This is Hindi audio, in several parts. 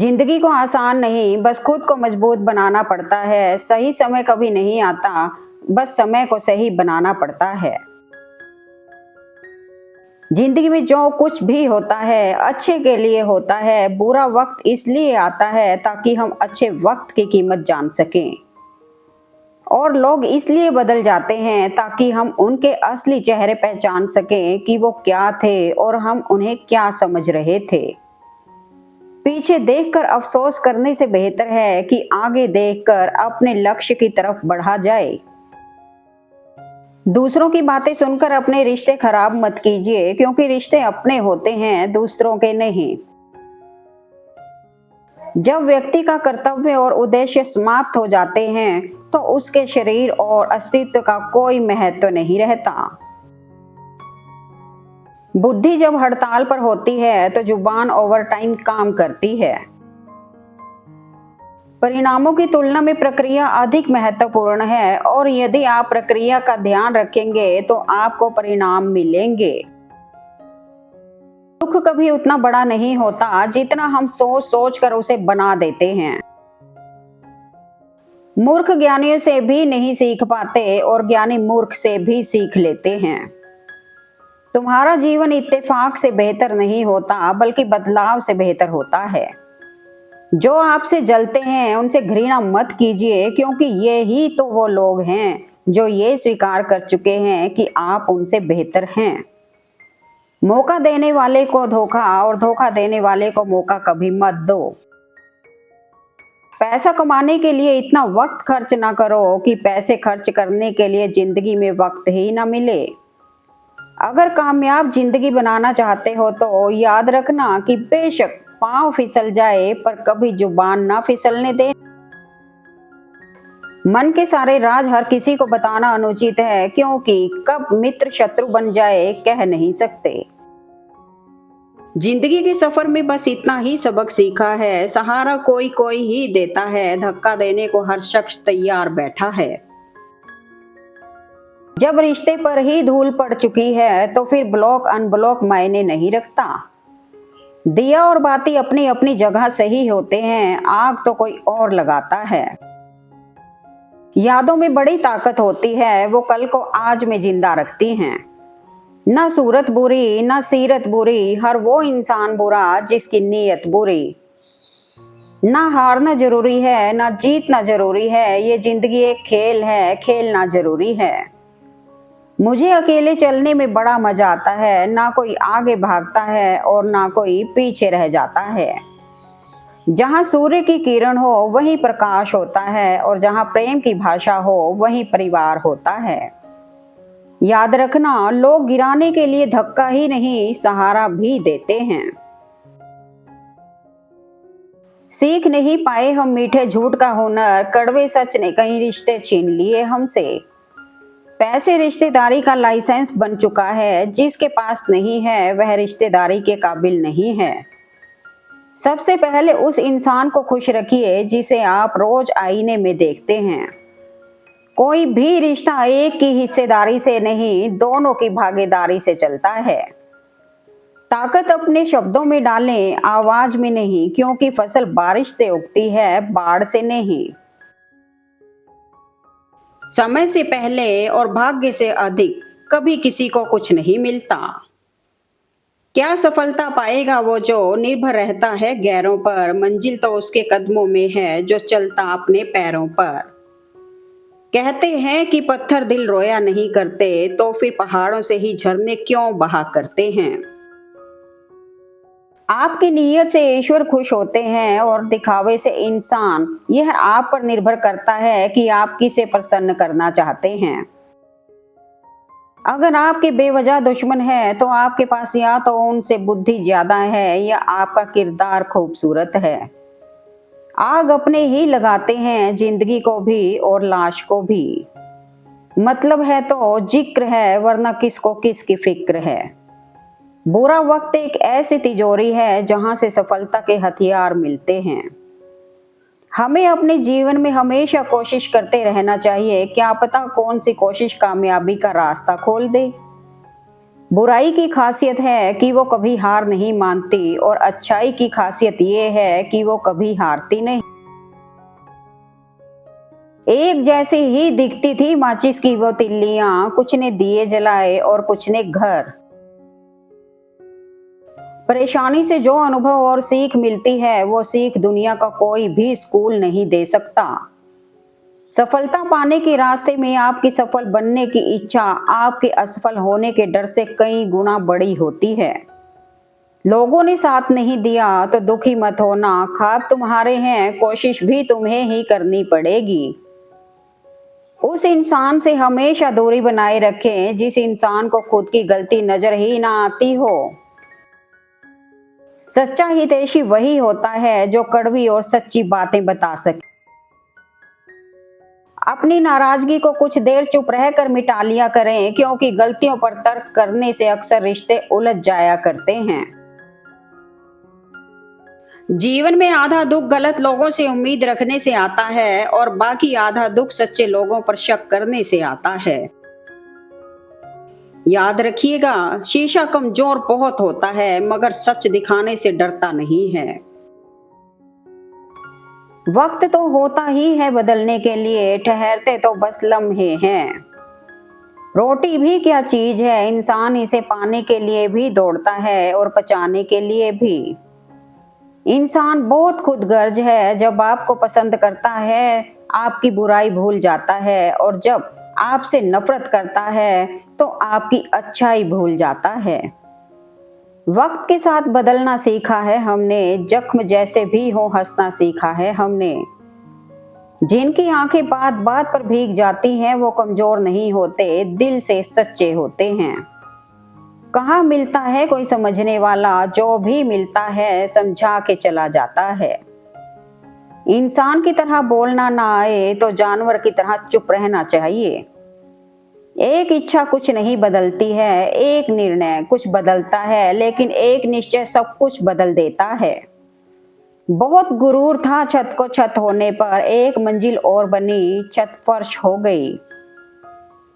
जिंदगी को आसान नहीं, बस खुद को मजबूत बनाना पड़ता है। सही समय कभी नहीं आता, बस समय को सही बनाना पड़ता है। जिंदगी में जो कुछ भी होता है अच्छे के लिए होता है। बुरा वक्त इसलिए आता है ताकि हम अच्छे वक्त की कीमत जान सकें, और लोग इसलिए बदल जाते हैं ताकि हम उनके असली चेहरे पहचान सकें कि वो क्या थे और हम उन्हें क्या समझ रहे थे। पीछे देखकर अफसोस करने से बेहतर है कि आगे देखकर अपने लक्ष्य की तरफ बढ़ा जाए। दूसरों की बातें सुनकर अपने रिश्ते खराब मत कीजिए, क्योंकि रिश्ते अपने होते हैं, दूसरों के नहीं। जब व्यक्ति का कर्तव्य और उद्देश्य समाप्त हो जाते हैं तो उसके शरीर और अस्तित्व का कोई महत्व नहीं रहता। बुद्धि जब हड़ताल पर होती है तो जुबान ओवरटाइम काम करती है। परिणामों की तुलना में प्रक्रिया अधिक महत्वपूर्ण है, और यदि आप प्रक्रिया का ध्यान रखेंगे तो आपको परिणाम मिलेंगे। दुख कभी उतना बड़ा नहीं होता जितना हम सोच सोच कर उसे बना देते हैं। मूर्ख ज्ञानियों से भी नहीं सीख पाते, और ज्ञानी मूर्ख से भी सीख लेते हैं। तुम्हारा जीवन इत्तेफाक से बेहतर नहीं होता, बल्कि बदलाव से बेहतर होता है। जो आपसे जलते हैं उनसे घृणा मत कीजिए, क्योंकि ये ही तो वो लोग हैं जो ये स्वीकार कर चुके हैं कि आप उनसे बेहतर हैं। मौका देने वाले को धोखा और धोखा देने वाले को मौका कभी मत दो। पैसा कमाने के लिए इतना वक्त खर्च ना करो कि पैसे खर्च करने के लिए जिंदगी में वक्त ही ना मिले। अगर कामयाब जिंदगी बनाना चाहते हो तो याद रखना कि बेशक पांव फिसल जाए, पर कभी जुबान ना फिसलने दे। मन के सारे राज हर किसी को बताना अनुचित है, क्योंकि कब मित्र शत्रु बन जाए कह नहीं सकते। जिंदगी के सफर में बस इतना ही सबक सीखा है, सहारा कोई कोई ही देता है, धक्का देने को हर शख्स तैयार बैठा है। जब रिश्ते पर ही धूल पड़ चुकी है तो फिर ब्लॉक अनब्लॉक मायने नहीं रखता। दिया और बाती अपनी अपनी जगह सही होते हैं, आग तो कोई और लगाता है। यादों में बड़ी ताकत होती है, वो कल को आज में जिंदा रखती हैं। ना सूरत बुरी ना सीरत बुरी, हर वो इंसान बुरा जिसकी नीयत बुरी। ना हारना जरूरी है ना जीतना जरूरी है, ये जिंदगी एक खेल है, खेलना जरूरी है। मुझे अकेले चलने में बड़ा मजा आता है, ना कोई आगे भागता है और ना कोई पीछे रह जाता है। जहाँ सूर्य की किरण हो वहीं प्रकाश होता है, और जहाँ प्रेम की भाषा हो वहीं परिवार होता है। याद रखना, लोग गिराने के लिए धक्का ही नहीं सहारा भी देते हैं। सीख नहीं पाए हम मीठे झूठ का हुनर, कड़वे सच ने कई रिश्ते छीन लिए हमसे। पैसे रिश्तेदारी का लाइसेंस बन चुका है, जिसके पास नहीं है वह रिश्तेदारी के काबिल नहीं है। सबसे पहले उस इंसान को खुश रखिए जिसे आप रोज आईने में देखते हैं। कोई भी रिश्ता एक की हिस्सेदारी से नहीं, दोनों की भागीदारी से चलता है। ताकत अपने शब्दों में डालें, आवाज में नहीं, क्योंकि फसल बारिश से उगती है, बाढ़ से नहीं। समय से पहले और भाग्य से अधिक कभी किसी को कुछ नहीं मिलता। क्या सफलता पाएगा वो जो निर्भर रहता है गैरों पर, मंजिल तो उसके कदमों में है जो चलता अपने पैरों पर। कहते हैं कि पत्थर दिल रोया नहीं करते, तो फिर पहाड़ों से ही झरने क्यों बहा करते हैं। आपकी नीयत से ईश्वर खुश होते हैं, और दिखावे से इंसान। यह आप पर निर्भर करता है कि आप किसे प्रसन्न करना चाहते हैं। अगर आपके बेवजह दुश्मन है तो आपके पास या तो उनसे बुद्धि ज्यादा है या आपका किरदार खूबसूरत है। आग अपने ही लगाते हैं, जिंदगी को भी और लाश को भी। मतलब है तो जिक्र है, वरना किसको किसकी फिक्र है। बुरा वक्त एक ऐसी तिजोरी है जहां से सफलता के हथियार मिलते हैं। हमें अपने जीवन में हमेशा कोशिश करते रहना चाहिए, क्या पता कौन सी कोशिश कामयाबी का रास्ता खोल दे। बुराई की खासियत है कि वो कभी हार नहीं मानती और अच्छाई की खासियत ये है कि वो कभी हारती नहीं। एक जैसी ही दिखती थी माचिस की वो तिल्लियां, कुछ ने दिए जलाए और कुछ ने घर। परेशानी से जो अनुभव और सीख मिलती है वो सीख दुनिया का कोई भी स्कूल नहीं दे सकता। सफलता पाने के रास्ते में आपकी सफल बनने की इच्छा आपके असफल होने के डर से कई गुना बड़ी होती है। लोगों ने साथ नहीं दिया तो दुखी मत होना, ख्वाब तुम्हारे हैं, कोशिश भी तुम्हें ही करनी पड़ेगी। उस इंसान से हमेशा दूरी बनाए रखें जिस इंसान को खुद की गलती नजर ही ना आती हो। सच्चा हितैषी वही होता है जो कड़वी और सच्ची बातें बता सके। अपनी नाराजगी को कुछ देर चुप रहकर मिटा लिया करें, क्योंकि गलतियों पर तर्क करने से अक्सर रिश्ते उलझ जाया करते हैं। जीवन में आधा दुख गलत लोगों से उम्मीद रखने से आता है और बाकी आधा दुख सच्चे लोगों पर शक करने से आता है। याद रखिएगा, शीशा कमजोर बहुत होता है मगर सच दिखाने से डरता नहीं है। वक्त तो होता ही है बदलने के लिए, ठहरते तो बस लम्हे हैं। रोटी भी क्या चीज है, इंसान इसे पाने के लिए भी दौड़ता है और पचाने के लिए भी। इंसान बहुत खुदगर्ज है, जब आपको पसंद करता है आपकी बुराई भूल जाता है और जब आपसे नफरत करता है तो आपकी अच्छाई भूल जाता है। वक्त के साथ बदलना सीखा है हमने, जख्म जैसे भी हो हंसना सीखा है हमने। जिनकी आंखें बात बात पर भीग जाती हैं वो कमजोर नहीं होते, दिल से सच्चे होते हैं। कहाँ मिलता है कोई समझने वाला, जो भी मिलता है समझा के चला जाता है। इंसान की तरह बोलना ना आए तो जानवर की तरह चुप रहना चाहिए। एक इच्छा कुछ नहीं बदलती है, एक निर्णय कुछ बदलता है, लेकिन एक निश्चय सब कुछ बदल देता है। बहुत गुरूर था छत को छत होने पर, एक मंजिल और बनी, छत फर्श हो गई।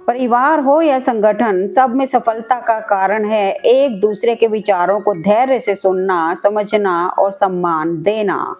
परिवार हो या संगठन, सब में सफलता का कारण है एक दूसरे के विचारों को धैर्य से सुनना, समझना और सम्मान देना।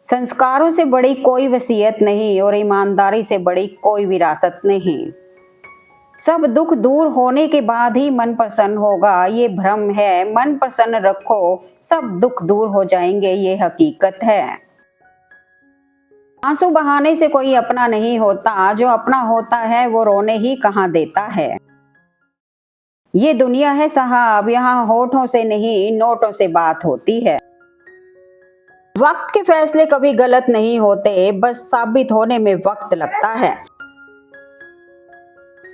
संस्कारों से बड़ी कोई वसीयत नहीं और ईमानदारी से बड़ी कोई विरासत नहीं। सब दुख दूर होने के बाद ही मन प्रसन्न होगा, ये भ्रम है। मन प्रसन्न रखो, सब दुख दूर हो जाएंगे, ये हकीकत है। आंसू बहाने से कोई अपना नहीं होता, जो अपना होता है वो रोने ही कहाँ देता है। ये दुनिया है साहब, यहाँ होठों से नहीं नोटों से बात होती है। वक्त के फैसले कभी गलत नहीं होते, बस साबित होने में वक्त लगता है।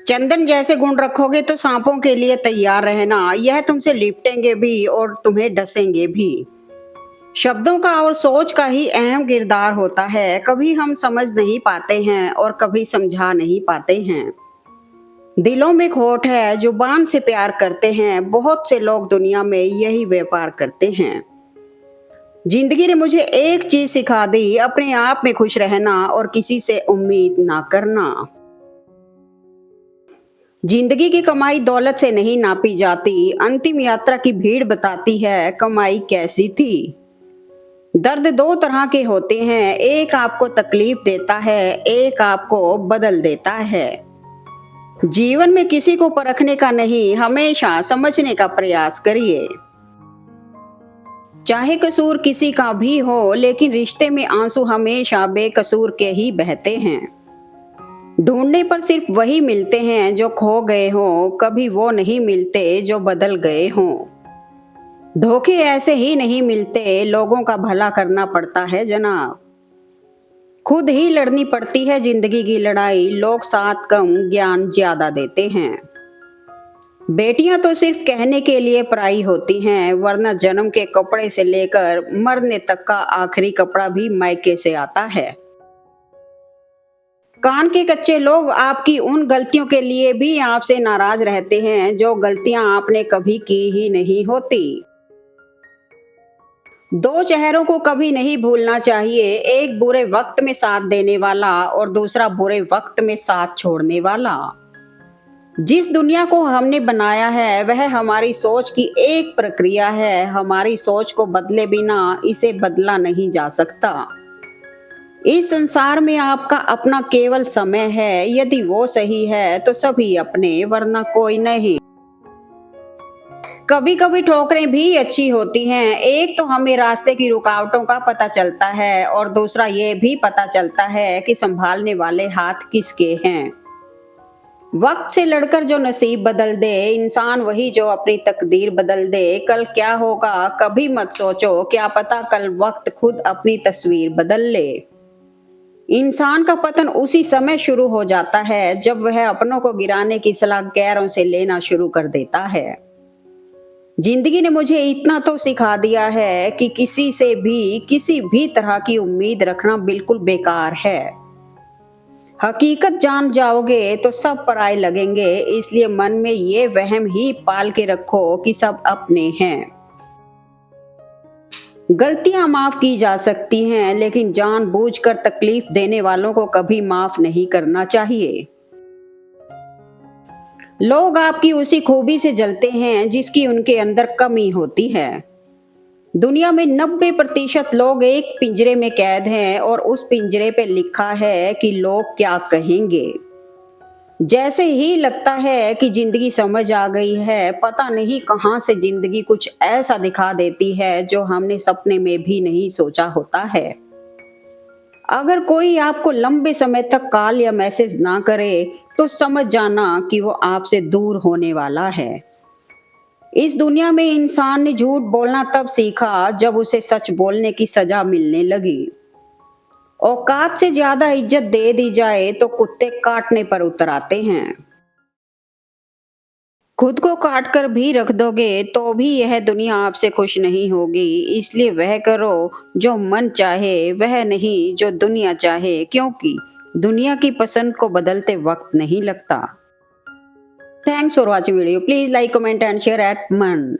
चंदन जैसे गुण रखोगे तो सांपों के लिए तैयार रहना, यह तुमसे लिपटेंगे भी और तुम्हें डसेंगे भी। शब्दों का और सोच का ही अहम किरदार होता है, कभी हम समझ नहीं पाते हैं और कभी समझा नहीं पाते हैं। दिलों में खोट है, जुबान से प्यार करते हैं, बहुत से लोग दुनिया में यही व्यापार करते हैं। जिंदगी ने मुझे एक चीज सिखा दी, अपने आप में खुश रहना और किसी से उम्मीद ना करना। जिंदगी की कमाई दौलत से नहीं नापी जाती, अंतिम यात्रा की भीड़ बताती है कमाई कैसी थी। दर्द दो तरह के होते हैं, एक आपको तकलीफ देता है, एक आपको बदल देता है। जीवन में किसी को परखने का नहीं, हमेशा समझने का प्रयास करिए। चाहे कसूर किसी का भी हो, लेकिन रिश्ते में आंसू हमेशा बेकसूर के ही बहते हैं। ढूंढने पर सिर्फ वही मिलते हैं जो खो गए हों, कभी वो नहीं मिलते जो बदल गए हों। धोखे ऐसे ही नहीं मिलते, लोगों का भला करना पड़ता है जनाब। खुद ही लड़नी पड़ती है जिंदगी की लड़ाई, लोग साथ कम ज्ञान ज्यादा देते हैं। बेटियां तो सिर्फ कहने के लिए पराई होती हैं, वरना जन्म के कपड़े से लेकर मरने तक का आखिरी कपड़ा भी मायके से आता है। कान के कच्चे लोग आपकी उन गलतियों के लिए भी आपसे नाराज रहते हैं जो गलतियां आपने कभी की ही नहीं होती। दो चेहरों को कभी नहीं भूलना चाहिए, एक बुरे वक्त में साथ देने वाला और दूसरा बुरे वक्त में साथ छोड़ने वाला। जिस दुनिया को हमने बनाया है वह हमारी सोच की एक प्रक्रिया है। हमारी सोच को बदले बिना इसे बदला नहीं जा सकता। इस संसार में आपका अपना केवल समय है। यदि वो सही है तो सभी अपने, वरना कोई नहीं। कभी कभी ठोकरें भी अच्छी होती हैं। एक तो हमें रास्ते की रुकावटों का पता चलता है और दूसरा ये भी पता चलता है कि संभालने वाले हाथ किसके हैं। वक्त से लड़कर जो नसीब बदल दे, इंसान वही जो अपनी तकदीर बदल दे। कल क्या होगा कभी मत सोचो, क्या पता कल वक्त खुद अपनी तस्वीर बदल ले। इंसान का पतन उसी समय शुरू हो जाता है जब वह अपनों को गिराने की सलाह गैरों से लेना शुरू कर देता है। जिंदगी ने मुझे इतना तो सिखा दिया है कि किसी से भी किसी भी तरह की उम्मीद रखना बिल्कुल बेकार है। हकीकत जान जाओगे तो सब पराये लगेंगे, इसलिए मन में ये वहम ही पाल के रखो कि सब अपने हैं। गलतियां माफ की जा सकती हैं, लेकिन जानबूझकर तकलीफ देने वालों को कभी माफ नहीं करना चाहिए। लोग आपकी उसी खूबी से जलते हैं जिसकी उनके अंदर कमी होती है। दुनिया में 90% लोग एक पिंजरे में कैद हैं और उस पिंजरे पे लिखा है कि लोग क्या कहेंगे। जैसे ही लगता है कि जिंदगी समझ आ गई है, पता नहीं कहां से जिंदगी कुछ ऐसा दिखा देती है जो हमने सपने में भी नहीं सोचा होता है। अगर कोई आपको लंबे समय तक कॉल या मैसेज ना करे तो समझ जाना कि वो आपसे दूर होने वाला है। इस दुनिया में इंसान ने झूठ बोलना तब सीखा जब उसे सच बोलने की सजा मिलने लगी। औकात से ज्यादा इज्जत दे दी जाए तो कुत्ते काटने पर उतर आते हैं। खुद को काट कर भी रख दोगे तो भी यह दुनिया आपसे खुश नहीं होगी। इसलिए वह करो जो मन चाहे, वह नहीं जो दुनिया चाहे, क्योंकि दुनिया की पसंद को बदलते वक्त नहीं लगता। Thanks for watching video. Please like, comment and share eight मन।